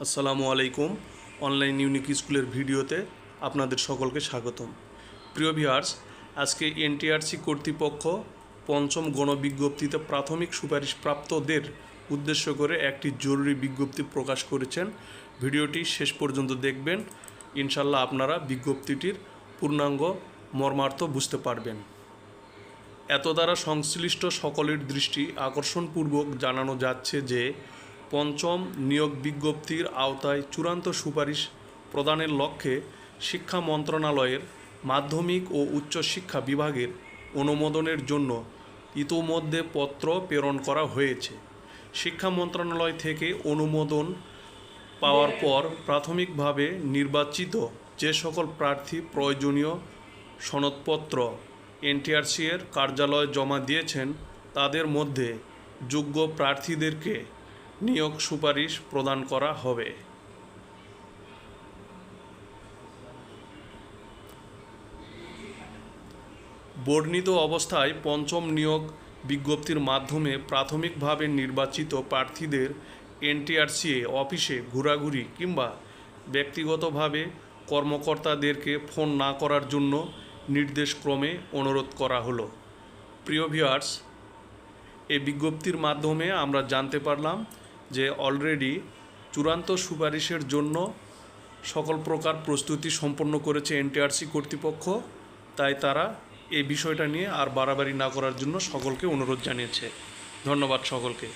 আসসালামু আলাইকুম। Online unique স্কুলের ভিডিওতে আপনাদের সকলকে স্বাগতম। প্রিয় ভিউয়ার্স, আজকে এনটিআরসি কর্তৃপক্ষ পঞ্চম গণবিজ্ঞপ্তিতে প্রাথমিক সুপারিশপ্রাপ্তদের উদ্দেশ্য করে একটি জরুরি বিজ্ঞপ্তি প্রকাশ করেছেন। ভিডিওটি শেষ পর্যন্ত দেখবেন, ইনশাল্লাহ আপনারা বিজ্ঞপ্তিটির পূর্ণাঙ্গ মর্মার্থ বুঝতে পারবেন। এত দ্বারা সংশ্লিষ্ট সকলের দৃষ্টি আকর্ষণপূর্বক জানানো যাচ্ছে যে পঞ্চম নিয়োগ বিজ্ঞপ্তির আওতায় চূড়ান্ত সুপারিশ প্রদানের লক্ষ্যে শিক্ষা মন্ত্রণালয়ের মাধ্যমিক ও উচ্চশিক্ষা বিভাগের অনুমোদনের জন্য ইতোমধ্যে পত্র প্রেরণ করা হয়েছে। শিক্ষা মন্ত্রণালয় থেকে অনুমোদন পাওয়ার পর প্রাথমিকভাবে নির্বাচিত যে সকল প্রার্থী প্রয়োজনীয় সনদপত্র এনটিআরসি এর কার্যালয়ে জমা দিয়েছেন তাদের মধ্যে যোগ্য প্রার্থীদেরকে নিয়োগ সুপারিশ প্রদান করা হবে। বর্ণিত অবস্থায় পঞ্চম নিয়োগ বিজ্ঞপ্তির মাধ্যমে প্রাথমিকভাবে নির্বাচিত প্রার্থীদের এনটিআরসি অফিসে ঘোরাঘুরি কিংবা ব্যক্তিগতভাবে কর্মকর্তাদেরকে ফোন না করার জন্য নির্দেশক্রমে অনুরোধ করা হলো। প্রিয় ভিউয়ার্স, এই বিজ্ঞপ্তির মাধ্যমে আমরা জানতে পারলাম যে অলরেডি চূড়ান্ত সুপারিশের জন্য সকল প্রকার প্রস্তুতি সম্পন্ন করেছে এনটিআরসি কর্তৃপক্ষ। তাই তারা এই বিষয়টা নিয়ে আর বাড়াবাড়ি না করার জন্য সকলকে অনুরোধ জানিয়েছে। ধন্যবাদ সকলকে।